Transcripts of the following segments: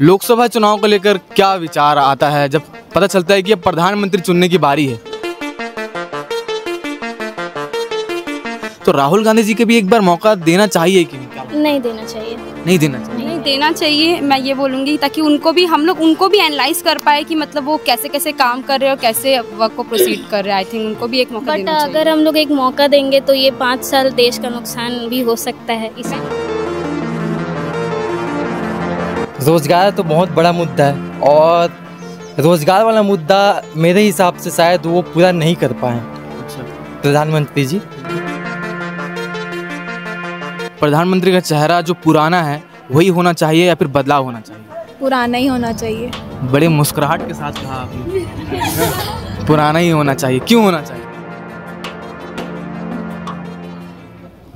लोकसभा चुनाव को लेकर क्या विचार आता है जब पता चलता है कि अब प्रधानमंत्री चुनने की बारी है? तो राहुल गांधी जी को भी एक बार मौका देना चाहिए कि नहीं? नहीं देना चाहिए। नहीं देना चाहिए। नहीं देना चाहिए, मैं ये बोलूँगी, ताकि हम लोग उनको भी एनालाइज कर पाए कि मतलब वो कैसे कैसे काम कर रहे हैं और कैसे वर्क को प्रोसीड कर रहे हैं। आई थिंक उनको भी एक मौका देना चाहिए। अगर हम लोग एक मौका देंगे तो ये 5 साल देश का नुकसान भी हो सकता है। इसे रोज़गार तो बहुत बड़ा मुद्दा है और रोज़गार वाला मुद्दा मेरे हिसाब से शायद वो पूरा नहीं कर पाए प्रधानमंत्री जी। प्रधानमंत्री का चेहरा जो पुराना है वही होना चाहिए या फिर बदलाव होना चाहिए? पुराना ही होना चाहिए। बड़े मुस्कुराहट के साथ कहा आपने। पुराना ही होना चाहिए। क्यों होना चाहिए?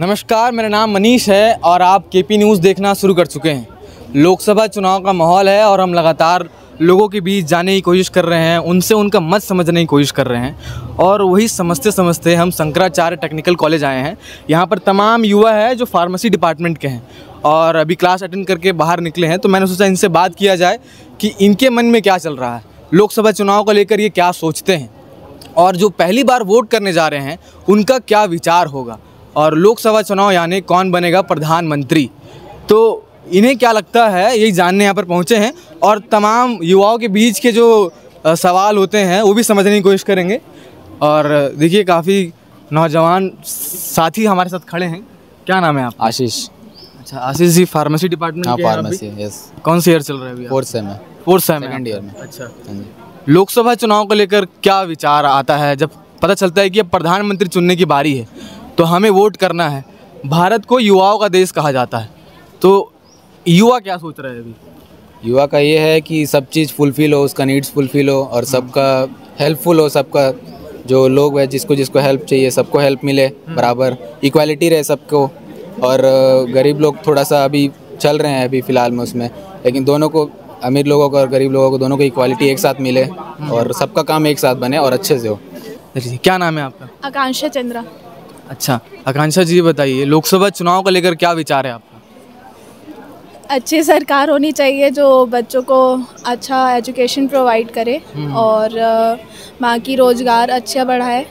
नमस्कार, मेरा नाम मनीष है और आप केपी न्यूज़ देखना शुरू कर चुके हैं। लोकसभा चुनाव का माहौल है और हम लगातार लोगों के बीच जाने की कोशिश कर रहे हैं, उनसे उनका मत समझने की कोशिश कर रहे हैं और वही समझते समझते हम शंकराचार्य टेक्निकल कॉलेज आए हैं। यहाँ पर तमाम युवा है जो फार्मेसी डिपार्टमेंट के हैं और अभी क्लास अटेंड करके बाहर निकले हैं। तो मैंने सोचा इनसे बात किया जाए कि इनके मन में क्या चल रहा है, लोकसभा चुनाव को लेकर ये क्या सोचते हैं और जो पहली बार वोट करने जा रहे हैं उनका क्या विचार होगा और लोकसभा चुनाव यानी कौन बनेगा प्रधानमंत्री। तो इन्हें क्या लगता है यही जानने यहाँ पर पहुँचे हैं और तमाम युवाओं के बीच के जो सवाल होते हैं वो भी समझने की कोशिश करेंगे। और देखिए काफ़ी नौजवान साथी हमारे साथ खड़े हैं। क्या नाम है आप? आशीष। अच्छा, आशीष जी फार्मेसी डिपार्टमेंट के हैं? Pharmacy, yes. कौन से ईयर चल रहा है अभी? फोर्थ सेम है। फोर्थ सेम है, सेकंड ईयर में। अच्छा, लोकसभा चुनाव को लेकर क्या विचार आता है जब पता चलता है कि अब प्रधानमंत्री चुनने की बारी है तो हमें वोट करना है? भारत को युवाओं का देश कहा जाता है, तो युवा क्या सोच रहे हैं अभी? युवा का ये है कि सब चीज़ फुलफ़िल हो, उसका नीड्स फुलफ़िल हो और सबका हेल्पफुल हो, सबका जो लोग है जिसको जिसको हेल्प चाहिए सबको हेल्प मिले, बराबर इक्वालिटी रहे सबको। और गरीब लोग थोड़ा सा अभी चल रहे हैं अभी फ़िलहाल में उसमें, लेकिन दोनों को, अमीर लोगों को और गरीब लोगों को, दोनों को इक्वालिटी एक साथ मिले और सबका काम एक साथ बने और अच्छे से हो। क्या नाम है आपका? आकांक्षा चंद्रा। अच्छा, आकांक्षा जी बताइए लोकसभा चुनाव को लेकर क्या विचार है आपका? अच्छी सरकार होनी चाहिए जो बच्चों को अच्छा एजुकेशन प्रोवाइड करे और वहाँ की रोज़गार अच्छा बढ़ाए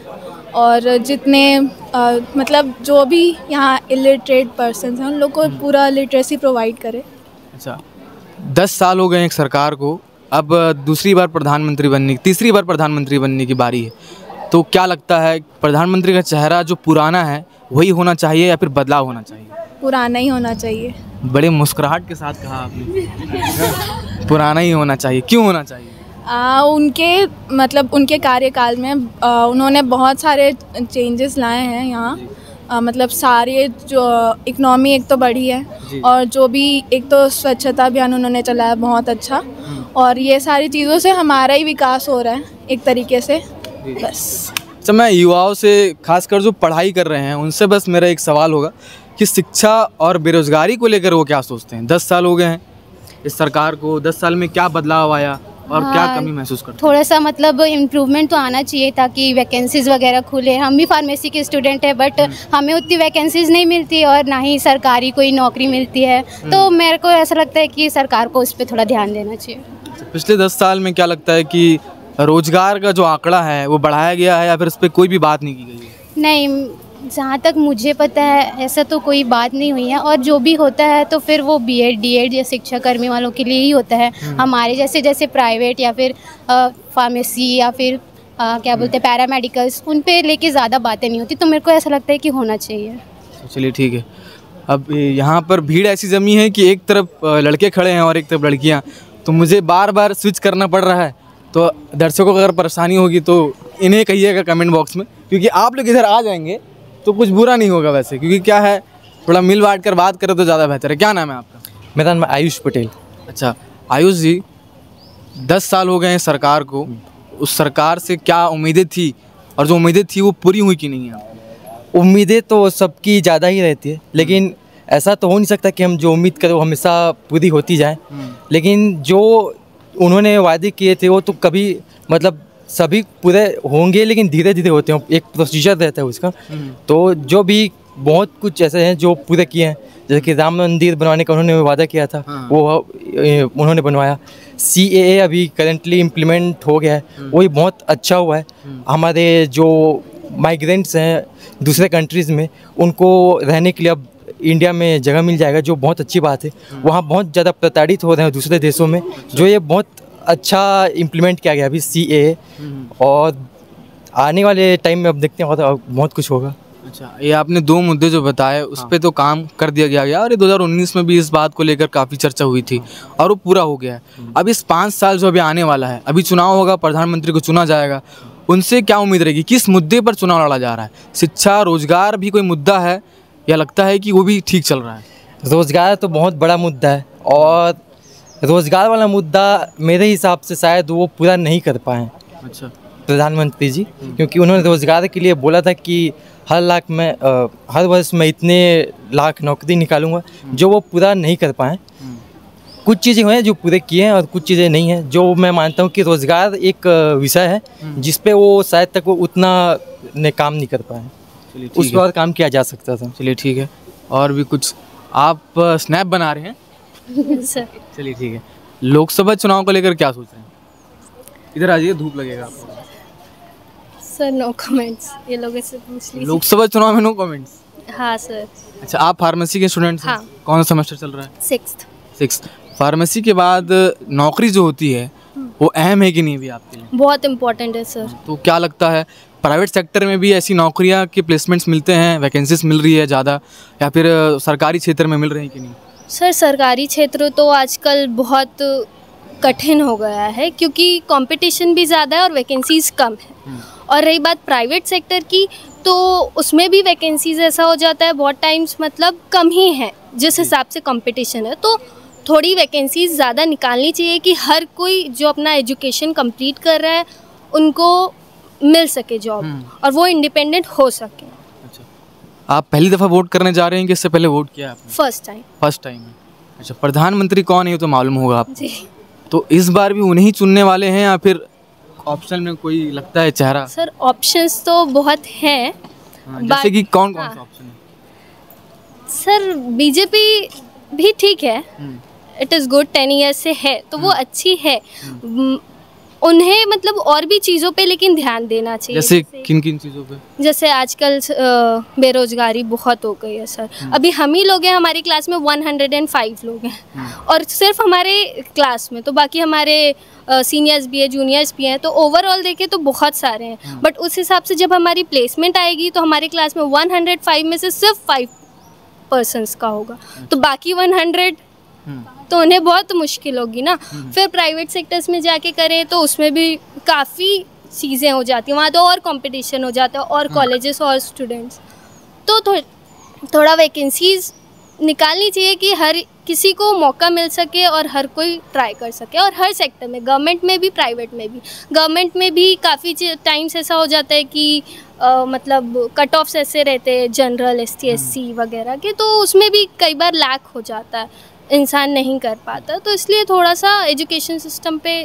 और जितने मतलब जो भी यहाँ इलिटरेट पर्सन हैं उन लोग को पूरा लिटरेसी प्रोवाइड करे। अच्छा, 10 साल हो गए एक सरकार को, अब दूसरी बार प्रधानमंत्री बनने, तीसरी बार प्रधानमंत्री बनने की बारी है, तो क्या लगता है प्रधानमंत्री का चेहरा जो पुराना है वही होना चाहिए या फिर बदलाव होना चाहिए? पुराना ही होना चाहिए। बड़े मुस्कुराहट के साथ कहा आपने। पुराना ही होना चाहिए। क्यों होना चाहिए? उनके मतलब उनके कार्यकाल में उन्होंने बहुत सारे चेंजेस लाए हैं यहाँ। मतलब सारे जो इकनॉमी एक तो बढ़ी है और जो भी एक तो स्वच्छता अभियान उन्होंने चलाया बहुत अच्छा, और ये सारी चीज़ों से हमारा ही विकास हो रहा है एक तरीके से। बस अच्छा, मैं युवाओं से खासकर जो पढ़ाई कर रहे हैं उनसे बस मेरा एक सवाल होगा कि शिक्षा और बेरोजगारी को लेकर वो क्या सोचते हैं? 10 साल हो गए हैं इस सरकार को, 10 साल में क्या बदलाव आया और क्या कमी महसूस करते हैं? थोड़ा सा मतलब इम्प्रूवमेंट तो आना चाहिए ताकि वैकेंसीज़ वगैरह खुले। हम भी फार्मेसी के स्टूडेंट हैं बट हमें उतनी वैकेंसीज़ नहीं मिलती और ना ही सरकारी कोई नौकरी मिलती है, तो मेरे को ऐसा लगता है कि सरकार को उस पर थोड़ा ध्यान देना चाहिए। पिछले 10 साल में क्या लगता है कि रोजगार का जो आंकड़ा है वो बढ़ाया गया है या फिर उस पर कोई भी बात नहीं की गई है? नहीं, जहाँ तक मुझे पता है ऐसा तो कोई बात नहीं हुई है, और जो भी होता है तो फिर वो बीएड डीएड या शिक्षा कर्मी वालों के लिए ही होता है। हमारे जैसे प्राइवेट या फिर फार्मेसी या फिर क्या बोलते हैं पैरामेडिकल्स, उन पे लेके ज़्यादा बातें नहीं होती, तो मेरे को ऐसा लगता है कि होना चाहिए। चलिए ठीक है। अब यहाँ पर भीड़ ऐसी जमी है कि एक तरफ लड़के खड़े हैं और एक तरफ लड़कियाँ, तो मुझे बार बार स्विच करना पड़ रहा है, तो दर्शकों को अगर परेशानी होगी तो इन्हें कहिएगा कमेंट बॉक्स में, क्योंकि आप लोग इधर आ जाएंगे तो कुछ बुरा नहीं होगा वैसे, क्योंकि क्या है थोड़ा मिल बांट कर बात करें तो ज़्यादा बेहतर है। क्या नाम है आपका? मेरा नाम आयुष पटेल। अच्छा आयुष जी, 10 साल हो गए हैं सरकार को, उस सरकार से क्या उम्मीदें थी और जो उम्मीदें थी वो पूरी हुई कि नहीं है? उम्मीदें तो सबकी ज़्यादा ही रहती है, लेकिन ऐसा तो हो नहीं सकता कि हम जो उम्मीद करें वो हमेशा पूरी होती जाए। लेकिन जो उन्होंने वादे किए थे वो तो कभी मतलब सभी पूरे होंगे, लेकिन धीरे धीरे होते हैं, एक प्रोसीजर रहता है उसका। तो जो भी बहुत कुछ ऐसे हैं जो पूरे किए हैं, जैसे कि राम मंदिर बनवाने का उन्होंने वादा किया था, वो उन्होंने बनवाया। CAA अभी करेंटली इम्प्लीमेंट हो गया है, वो भी बहुत अच्छा हुआ है। हमारे जो माइग्रेंट्स हैं दूसरे कंट्रीज़ में, उनको रहने के लिए अब इंडिया में जगह मिल जाएगा, जो बहुत अच्छी बात है। वहाँ बहुत ज़्यादा प्रताड़ित हो रहे हैं दूसरे देशों में, जो ये बहुत अच्छा इम्प्लीमेंट किया गया अभी CAA। और आने वाले टाइम में अब देखते हैं और बहुत कुछ होगा। अच्छा, ये आपने 2 मुद्दे जो बताए उस पे तो काम कर दिया गया और ये 2019 में भी इस बात को लेकर काफ़ी चर्चा हुई थी और वो पूरा हो गया है। अब इस 5 साल जो अभी आने वाला है, अभी चुनाव होगा, प्रधानमंत्री को चुना जाएगा, उनसे क्या उम्मीद रहेगी? किस मुद्दे पर चुनाव लड़ा जा रहा है? शिक्षा, रोजगार भी कोई मुद्दा है या लगता है कि वो भी ठीक चल रहा है? रोज़गार तो बहुत बड़ा मुद्दा है और रोज़गार वाला मुद्दा मेरे हिसाब से शायद वो पूरा नहीं कर पाए अच्छा प्रधानमंत्री जी, क्योंकि उन्होंने रोज़गार के लिए बोला था कि हर वर्ष मैं इतने लाख नौकरी निकालूंगा, जो वो पूरा नहीं कर पाए। कुछ चीज़ें हैं जो पूरे किए हैं और कुछ चीज़ें नहीं हैं। जो मैं मानता हूँ कि रोज़गार एक विषय है जिस पे वो शायद तक वो उतना काम नहीं कर पाए, उस पर और काम किया जा सकता था। चलिए ठीक है। और भी कुछ आप स्नैप बना रहे हैं? सर चलिए ठीक है। लोकसभा चुनाव को लेकर क्या सोच रहे हैं? इधर आ जाइए, धूप लगेगा आपको। सर नो कमेंट्स, ये लोग ऐसे पूछ लीजिए। लोकसभा चुनाव में नो कमेंट्स? हाँ सर। अच्छा, आप फार्मेसी के स्टूडेंट हैं? हाँ। कौन सा सेमेस्टर चल रहा है? 6th। फार्मेसी के बाद नौकरी जो होती है वो अहम है कि नहीं भी आपके लिए? बहुत इम्पोर्टेंट है सर। तो क्या लगता है, प्राइवेट सेक्टर में भी ऐसी नौकरियां के प्लेसमेंट्स मिलते हैं, वैकेंसीज मिल रही है ज़्यादा, या फिर सरकारी क्षेत्र में मिल रही हैं कि नहीं? सर सरकारी क्षेत्र तो आजकल बहुत कठिन हो गया है क्योंकि कंपटीशन भी ज़्यादा है और वैकेंसीज कम है। और रही बात प्राइवेट सेक्टर की, तो उसमें भी वैकेंसीज ऐसा हो जाता है बहुत टाइम्स मतलब कम ही है जिस हिसाब से कंपटीशन है। तो थोड़ी वैकेंसीज ज़्यादा निकालनी चाहिए कि हर कोई जो अपना एजुकेशन कंप्लीट कर रहा है उनको मिल सके जॉब और वो इंडिपेंडेंट हो सके। अच्छा, आप पहली दफ़ा वोट करने जा रहे हैं कि इससे पहले वोट किया आपने? फर्स्ट टाइम है। अच्छा, प्रधानमंत्री कौन है ये तो मालूम होगा आपको जी। तो इस बार भी उन्हें चुनने वाले हैं या फिर ऑप्शन में कोई लगता है चेहरा? सर ऑप्शंस तो बहुत हैं। जैसे कि कौन कौन सा ऑप्शन है? सर बीजेपी भी ठीक है, इट इज़ गुड, 10 ईयर्स से है तो वो अच्छी है। उन्हें मतलब और भी चीज़ों पे लेकिन ध्यान देना चाहिए। जैसे किन किन चीज़ों पे? जैसे आजकल बेरोजगारी बहुत हो गई है सर। अभी हम ही लोग हैं, हमारी क्लास में 105 लोग हैं और सिर्फ हमारे क्लास में, तो बाकी हमारे सीनियर्स भी है, जूनियर्स भी हैं, तो ओवरऑल देखें तो बहुत सारे हैं। बट उस हिसाब से जब हमारी प्लेसमेंट आएगी तो हमारी क्लास में 105 में से सिर्फ 5 पर्सन्स का होगा, तो बाकी 100 तो उन्हें बहुत मुश्किल होगी ना। फिर प्राइवेट सेक्टर्स में जाके करें तो उसमें भी काफ़ी चीज़ें हो जाती हैं, वहाँ तो और कंपटीशन हो जाता है और कॉलेजेस और स्टूडेंट्स। तो थोड़ा वैकेंसीज निकालनी चाहिए कि हर किसी को मौका मिल सके और हर कोई ट्राई कर सके, और हर सेक्टर में, गवर्नमेंट में भी प्राइवेट में भी। गवर्नमेंट में भी काफ़ी टाइम्स ऐसा हो जाता है कि मतलब कट ऑफ्स ऐसे रहते हैं जनरल, ST SC वगैरह के, तो उसमें भी कई बार लैक हो जाता है, इंसान नहीं कर पाता। तो इसलिए थोड़ा सा एजुकेशन सिस्टम पे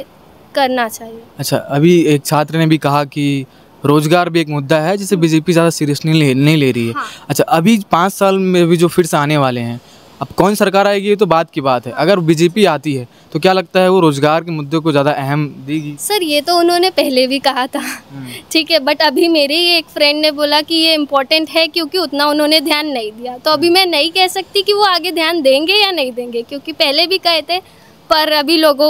करना चाहिए। अच्छा, अभी एक छात्र ने भी कहा कि रोजगार भी एक मुद्दा है जिसे बीजेपी ज़्यादा सीरियस नहीं ले रही है। हाँ। अच्छा, अभी 5 साल में भी जो फिर से आने वाले हैं, अब कौन सरकार आएगी ये तो बात की बात है। अगर बीजेपी आती है तो क्या लगता है वो रोजगार के मुद्दे को ज़्यादा अहम देगी? सर ये तो उन्होंने पहले भी कहा था, ठीक है, बट अभी मेरे ही एक फ्रेंड ने बोला कि ये इम्पोर्टेंट है क्योंकि उतना उन्होंने ध्यान नहीं दिया। तो अभी मैं नहीं कह सकती कि वो आगे ध्यान देंगे या नहीं देंगे, क्योंकि पहले भी कहे थे पर अभी लोग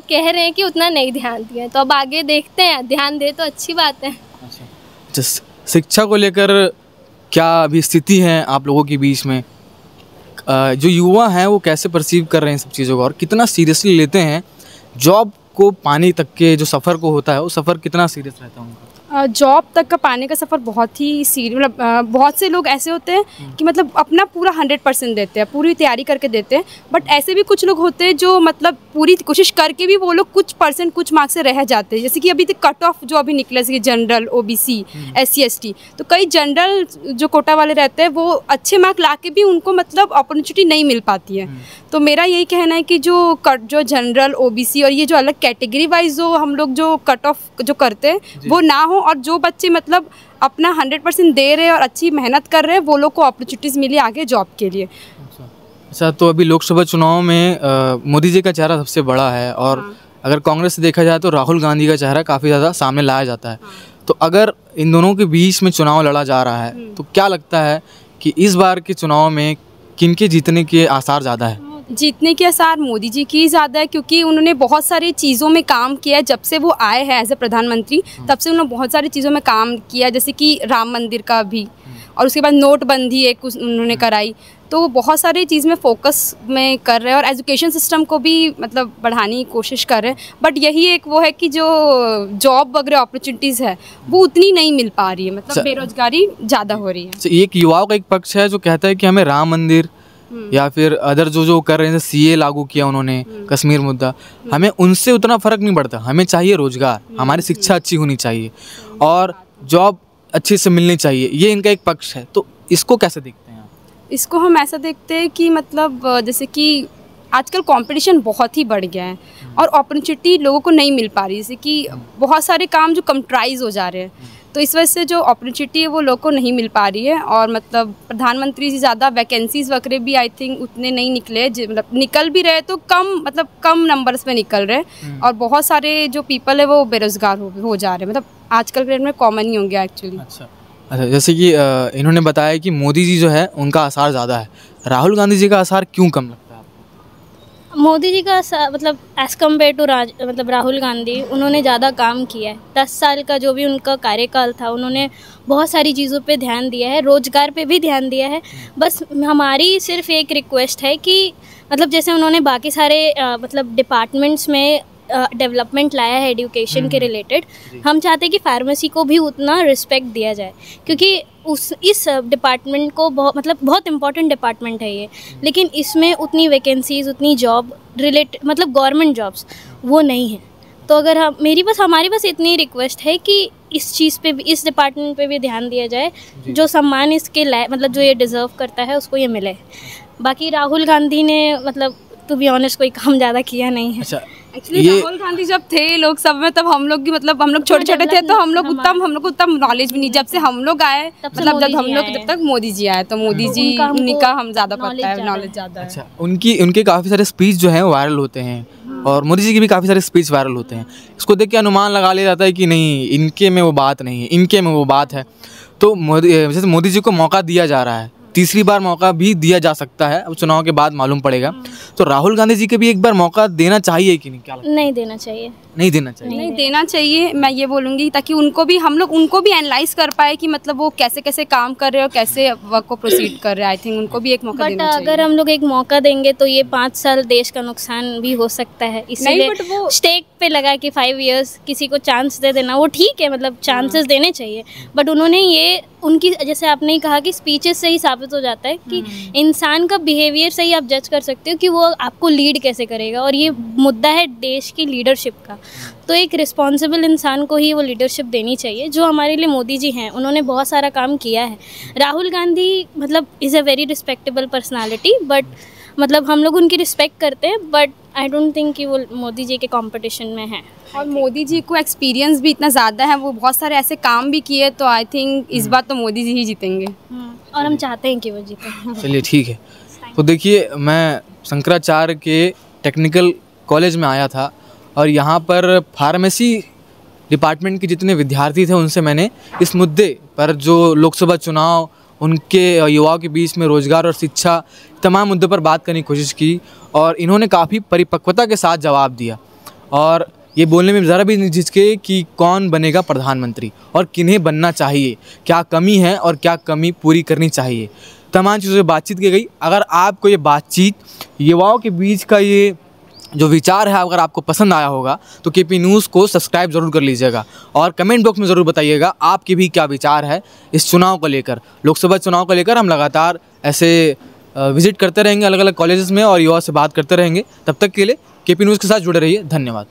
कह रहे हैं कि उतना नहीं ध्यान दिया। तो अब आगे देखते हैं, ध्यान दे तो अच्छी बात है। अच्छा, शिक्षा को लेकर क्या अभी स्थिति है आप लोगों के बीच में? जो युवा हैं वो कैसे परसीव कर रहे हैं सब चीज़ों को और कितना सीरियसली लेते हैं जॉब को पाने तक के जो सफ़र को होता है, वो सफ़र कितना सीरियस रहता है उनका? जॉब तक का पाने का सफ़र बहुत ही सीरियस, मतलब बहुत से लोग ऐसे होते हैं कि मतलब अपना पूरा 100% देते हैं, पूरी तैयारी करके देते हैं। बट ऐसे भी कुछ लोग होते हैं जो मतलब पूरी कोशिश करके भी वो लोग कुछ परसेंट, कुछ मार्क्स से रह जाते हैं। जैसे कि अभी तक कट ऑफ जो अभी निकला, जैसे कि जनरल, OBC, SC ST, तो कई जनरल जो कोटा वाले रहते हैं वो अच्छे मार्क ला के भी उनको मतलब अपॉर्चुनिटी नहीं मिल पाती है। तो मेरा यही कहना है कि जो जनरल, OBC और ये जो अलग कैटेगरी वाइज जो हम लोग जो कट ऑफ जो करते हैं वो ना हो, और जो बच्चे मतलब अपना 100% दे रहे हैं और अच्छी मेहनत कर रहे हैं वो लोग को अपॉर्चुनिटीज़ मिली आगे जॉब के लिए। अच्छा, तो अभी लोकसभा चुनाव में मोदी जी का चेहरा सबसे बड़ा है और अगर कांग्रेस से देखा जाए तो राहुल गांधी का चेहरा काफ़ी ज़्यादा सामने लाया जाता है। तो अगर इन दोनों के बीच में चुनाव लड़ा जा रहा है तो क्या लगता है कि इस बार के चुनाव में किनके जीतने के आसार ज़्यादा है? जीतने के आसार मोदी जी की ज़्यादा है, क्योंकि उन्होंने बहुत सारी चीज़ों में काम किया है। जब से वो आए हैं एज ए प्रधानमंत्री तब से उन्होंने बहुत सारी चीज़ों में काम किया, जैसे कि राम मंदिर का भी, और उसके बाद नोटबंदी एक उन्होंने कराई। तो वो बहुत सारी चीज़ में फोकस में कर रहे हैं और एजुकेशन सिस्टम को भी मतलब बढ़ाने की कोशिश कर रहे हैं। बट यही एक वो है कि जो जॉब वगैरह अपॉर्चुनिटीज़ है वो उतनी नहीं मिल पा रही है, मतलब बेरोजगारी ज़्यादा हो रही है। एक युवाओं का एक पक्ष है जो कहता है कि हमें राम मंदिर या फिर अदर जो कर रहे हैं, सीए लागू किया उन्होंने, कश्मीर मुद्दा, हमें उनसे उतना फ़र्क नहीं पड़ता। हमें चाहिए रोजगार, हमारी शिक्षा अच्छी होनी चाहिए और जॉब अच्छे से मिलनी चाहिए। ये इनका एक पक्ष है। तो इसको कैसे देखते हैं आप? इसको हम ऐसा देखते हैं कि मतलब जैसे कि आजकल कंपटीशन बहुत ही बढ़ गया है और अपॉर्चुनिटी लोगों को नहीं मिल पा रही, जैसे कि बहुत सारे काम जो कंप्यूटराइज हो जा रहे हैं, तो इस वजह से जो अपॉर्चुनिटी है वो लोगों को नहीं मिल पा रही है। और मतलब प्रधानमंत्री से ज़्यादा वैकेंसीज़ वगैरह भी आई थिंक उतने नहीं निकले, मतलब निकल भी रहे तो कम नंबर्स में निकल रहे हैं और बहुत सारे जो पीपल है वो बेरोज़गार हो जा रहे हैं। मतलब आजकल के डेट में कॉमन ही हो गया एक्चुअली। अच्छा, जैसे कि इन्होंने बताया कि मोदी जी जो है उनका आसार ज़्यादा है, राहुल गांधी जी का आसार क्यों कम लगता है? मोदी जी का मतलब एज़ कम्पेयर टू मतलब राहुल गांधी, उन्होंने ज़्यादा काम किया है। 10 साल का जो भी उनका कार्यकाल था, उन्होंने बहुत सारी चीज़ों पे ध्यान दिया है, रोज़गार पे भी ध्यान दिया है। बस हमारी सिर्फ एक रिक्वेस्ट है कि मतलब जैसे उन्होंने बाकी सारे मतलब डिपार्टमेंट्स में डेवलपमेंट लाया है एजुकेशन के रिलेटेड, हम चाहते हैं कि फार्मेसी को भी उतना रिस्पेक्ट दिया जाए, क्योंकि इस डिपार्टमेंट को बहुत इम्पॉर्टेंट डिपार्टमेंट है ये, लेकिन इसमें उतनी वैकेंसीज़, उतनी जॉब रिलेटेड मतलब गवर्नमेंट जॉब्स वो नहीं है। तो अगर हमारी बस इतनी रिक्वेस्ट है कि इस चीज़ पे भी, इस डिपार्टमेंट पे भी ध्यान दिया जाए, जो सम्मान इसके मतलब जो ये डिज़र्व करता है उसको ये मिले। बाकी राहुल गांधी ने मतलब टू बी ऑनेस्ट कोई काम ज़्यादा किया नहीं है। अच्छा, एक्चुअली राहुल गांधी जब थे लोकसभा में तब हम लोग भी मतलब हम लोग छोटे थे तो हम लोग को उतना नॉलेज भी नहीं। जब से हम लोग आए मतलब जब तक मोदी जी आए तो मोदी जी उनका हम ज़्यादा पता है, नॉलेज ज़्यादा है। अच्छा, उनके काफ़ी सारे स्पीच जो हैं वायरल होते हैं और मोदी जी के भी काफ़ी सारे स्पीच वायरल होते हैं। इसको देख के अनुमान लगा लिया जाता है कि नहीं, इनके में वो बात नहीं है, इनके में वो बात है। तो जैसे मोदी जी को मौका दिया जा रहा है, तीसरी बार मौका भी दिया जा सकता है, अब चुनाव के बाद मालूम पड़ेगा। तो राहुल गांधी जी के भी एक बार मौका देना चाहिए कि नहीं? क्या लगता है? नहीं देना चाहिए। नहीं देना चाहिए। नहीं देना चाहिए, मैं ये बोलूँगी, ताकि हम लोग उनको भी एनालाइज कर पाए कि मतलब वो कैसे कैसे काम कर रहे हो, कैसे वर्क को प्रोसीड कर रहे हैं। आई थिंक उनको भी एक मौका देना चाहिए। अगर हम लोग एक मौका देंगे तो ये 5 साल देश का नुकसान भी हो सकता है, इसलिए स्टेक पे लगा कि 5 इयर्स किसी को चांस दे देना वो ठीक है, मतलब चांसेस देने चाहिए। बट उन्होंने ये उनकी, जैसे आपने ही कहा कि स्पीचेस से ही साबित हो जाता है कि इंसान का बिहेवियर से ही आप जज कर सकते हो कि वो आपको लीड कैसे करेगा। और ये मुद्दा है देश की लीडरशिप का, तो एक रिस्पॉन्सिबल इंसान को ही वो लीडरशिप देनी चाहिए, जो हमारे लिए मोदी जी हैं। उन्होंने बहुत सारा काम किया है। राहुल गांधी मतलब is a very respectable personality, but मतलब हम लोग उनकी रिस्पेक्ट करते हैं, बट आई डोंट थिंक कि वो मोदी जी के कंपटीशन में है। और मोदी जी को एक्सपीरियंस भी इतना ज़्यादा है, वो बहुत सारे ऐसे काम भी किए, तो आई थिंक इस बार तो मोदी जी ही जीतेंगे और हम चाहते हैं कि वो जीतें। चलिए ठीक है। तो देखिए, मैं शंकराचार्य के टेक्निकल कॉलेज में आया था और यहाँ पर फार्मेसी डिपार्टमेंट के जितने विद्यार्थी थे उनसे मैंने इस मुद्दे पर, जो लोकसभा चुनाव, उनके युवाओं के बीच में रोज़गार और शिक्षा, तमाम मुद्दों पर बात करने की कोशिश की और इन्होंने काफ़ी परिपक्वता के साथ जवाब दिया और ये बोलने में ज़रा भी नहीं झिझके कि कौन बनेगा प्रधानमंत्री और किन्हें बनना चाहिए, क्या कमी है और क्या कमी पूरी करनी चाहिए। तमाम चीज़ों से बातचीत की गई। अगर आपको ये बातचीत, युवाओं के बीच का ये जो विचार है, अगर आपको पसंद आया होगा तो केपी न्यूज़ को सब्सक्राइब ज़रूर कर लीजिएगा और कमेंट बॉक्स में ज़रूर बताइएगा आपके भी क्या विचार है इस चुनाव को लेकर, लोकसभा चुनाव को लेकर। हम लगातार ऐसे विजिट करते रहेंगे अलग अलग कॉलेजेस में और युवाओं से बात करते रहेंगे। तब तक के लिए केपी न्यूज़ के साथ जुड़े रहिए। धन्यवाद।